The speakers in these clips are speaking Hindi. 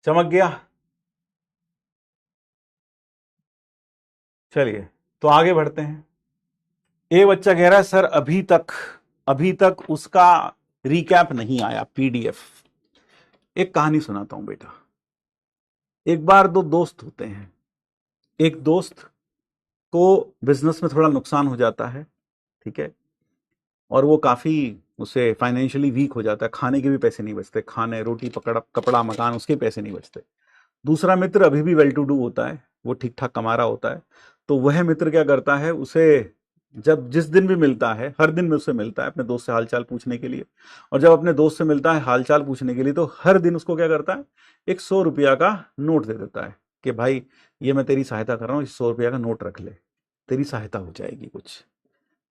चमक गया। चलिए तो आगे बढ़ते हैं। ए बच्चा कह रहा है सर अभी तक उसका रिकैप नहीं आया पीडीएफ। एक कहानी सुनाता हूं बेटा। एक बार दो दोस्त होते हैं। एक दोस्त को बिजनेस में थोड़ा नुकसान हो जाता है, ठीक है, और वो काफी उसे फाइनेंशियली वीक हो जाता है, खाने के भी पैसे नहीं बचते, खाने रोटी पकड़ा कपड़ा मकान उसके पैसे नहीं बचते। दूसरा मित्र अभी भी वेल टू डू होता है, वो ठीक ठाक कमा रहा होता है। तो वह मित्र क्या करता है, उसे जब जिस दिन भी मिलता है, हर दिन में उससे मिलता है अपने दोस्त से हालचाल पूछने के लिए। और जब अपने दोस्त से मिलता है हालचाल पूछने के लिए, तो हर दिन उसको क्या करता है, एक 100 रुपया का नोट दे देता है कि भाई ये मैं तेरी सहायता कर रहा हूँ, इस 100 रुपया का नोट रख ले, तेरी सहायता हो जाएगी कुछ,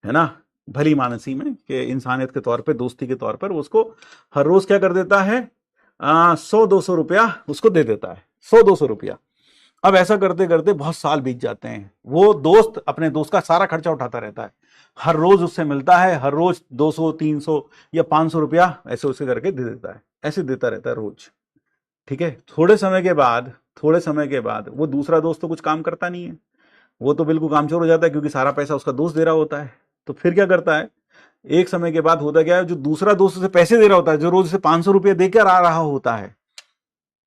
है ना। भली मानसी में कि इंसानियत के तौर पे, दोस्ती के तौर पर उसको हर रोज क्या कर देता है, 100-200 रुपया उसको दे देता है, 100-200 रुपया। अब ऐसा करते करते बहुत साल बीत जाते हैं। वो दोस्त अपने दोस्त का सारा खर्चा उठाता रहता है, हर रोज उससे मिलता है, हर रोज 200-300 या 500 रुपया ऐसे उसे करके दे देता है, ऐसे देता रहता है रोज। ठीक है, थोड़े समय के बाद वो दूसरा दोस्त तो कुछ काम करता नहीं है, वो तो बिल्कुल कामचोर हो जाता है, क्योंकि सारा पैसा उसका दोस्त दे रहा होता है। तो फिर क्या करता है, एक समय के बाद होता क्या है, जो दूसरा दोस्त उसे पैसे दे रहा होता है, जो रोज उसे 500 रुपये देकर आ रहा होता है,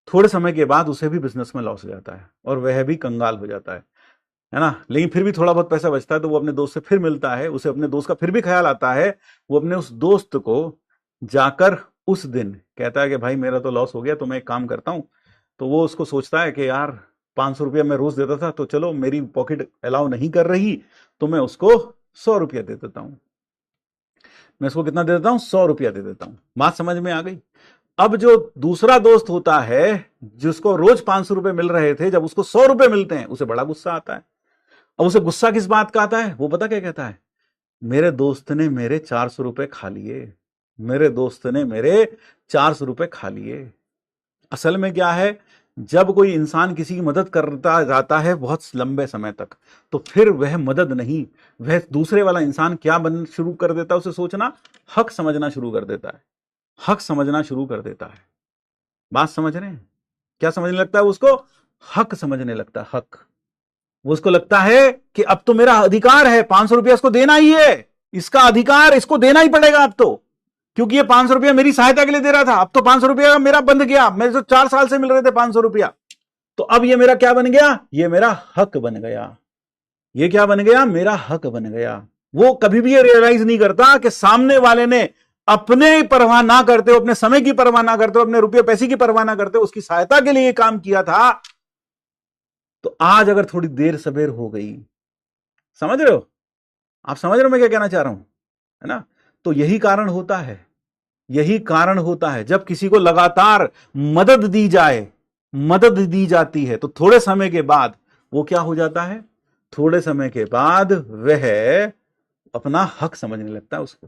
थोड़े समय के बाद उसे भी बिजनेस में लॉस हो जाता है और वह भी कंगाल हो जाता है ना। लेकिन फिर भी थोड़ा बहुत पैसा बचता है, तो वो अपने दोस्त से फिर मिलता है, उसे अपने दोस्त का फिर भी ख्याल आता है। वो अपने उस दोस्त को जाकर उस दिन कहता है कि भाई मेरा तो लॉस हो गया, तो मैं एक काम करता हूं। तो वो उसको सोचता है कि यार 500 रुपया मैं रोज देता था, तो चलो मेरी पॉकेट अलाउ नहीं कर रही, तो मैं उसको 100 रुपया दे देता हूं। मैं उसको कितना दे देता हूं, 100 रुपया दे देता हूं। बात समझ में आ गई। अब जो दूसरा दोस्त होता है, जिसको रोज 500 रुपए मिल रहे थे, जब उसको 100 रुपए मिलते हैं, उसे बड़ा गुस्सा आता है। अब उसे गुस्सा किस बात का आता है, वो पता क्या कहता है, मेरे दोस्त ने मेरे 400 रुपए खा लिए, मेरे दोस्त ने मेरे 400 रुपए खा लिए। असल में क्या है, जब कोई इंसान किसी की मदद करता जाता है बहुत लंबे समय तक, तो फिर वह मदद नहीं, वह दूसरे वाला इंसान क्या बन शुरू कर देता है, उसे सोचना, हक समझना शुरू कर देता है, हक समझना शुरू कर देता है। बात समझ रहे हैं, क्या समझने लगता है उसको, हक समझने लगता है, हक। वो उसको लगता है कि अब तो मेरा अधिकार है, 500 रुपया इसको देना ही है, इसका अधिकार, इसको देना ही पड़ेगा अब तो, क्योंकि ये 500 रुपया मेरी सहायता के लिए दे रहा था, अब तो 500 रुपया मेरा बंद गया, मेरे तो 4 साल से मिल रहे थे 500 रुपया, तो अब ये मेरा क्या बन गया, ये मेरा हक बन गया। ये क्या बन गया, मेरा हक बन गया। वो कभी भी ये रियलाइज नहीं करता कि सामने वाले ने अपने परवाह ना करते हो, अपने समय की परवाह ना करते हो, अपने रुपये पैसे की परवाह ना करते हो, उसकी सहायता के लिए काम किया था। तो आज अगर थोड़ी देर सबेर हो गई, समझ रहे हो, आप समझ रहे हो मैं क्या कहना चाह रहा हूं, है ना। तो यही कारण होता है, यही कारण होता है, जब किसी को लगातार मदद दी जाए, मदद दी जाती है, तो थोड़े समय के बाद वो क्या हो जाता है, थोड़े समय के बाद वह अपना हक समझने लगता है उसको।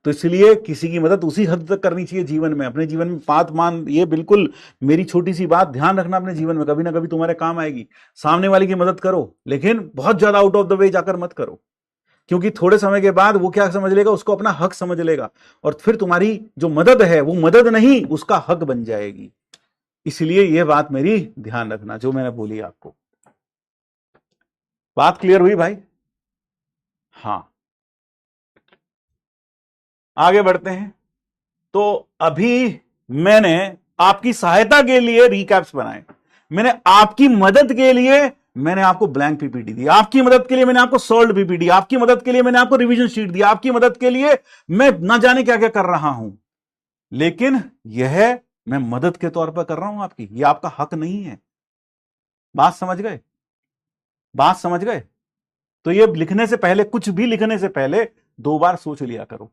तो इसलिए किसी की मदद उसी हद तक करनी चाहिए जीवन में, अपने जीवन में बात मान, ये बिल्कुल मेरी छोटी सी बात ध्यान रखना, अपने जीवन में कभी ना कभी तुम्हारे काम आएगी। सामने वाले की मदद करो, लेकिन बहुत ज्यादा आउट ऑफ द वे जाकर मत करो, क्योंकि थोड़े समय के बाद वो क्या समझ लेगा, उसको अपना हक समझ लेगा, और फिर तुम्हारी जो मदद है वो मदद नहीं, उसका हक बन जाएगी। इसलिए यह बात मेरी ध्यान रखना, जो मैंने बोली आपको। बात क्लियर हुई भाई। हाँ, आगे बढ़ते हैं। तो अभी मैंने आपकी सहायता के लिए रिकैप्स बनाए, मैंने आपकी मदद के लिए मैंने आपको ब्लैंक पीपीटी दी, आपकी मदद के लिए मैंने आपको सॉल्व पीपीटी, आपकी मदद के लिए मैंने आपको रिवीजन शीट दी, आपकी मदद के लिए मैं ना जाने क्या क्या कर रहा हूं, लेकिन यह मैं मदद के तौर पर कर रहा हूं आपकी, यह आपका हक नहीं है। बात समझ गए, बात समझ गए। तो ये लिखने से पहले, कुछ भी लिखने से पहले 2 बार सोच लिया करो।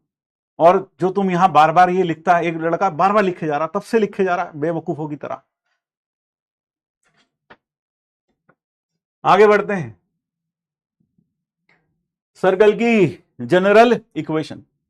और जो तुम यहां बार बार ये लिखता है, एक लड़का बार बार लिखे जा रहा, तब से लिखे जा रहा बेवकूफों की तरह। आगे बढ़ते हैं। सर्कल की जनरल इक्वेशन,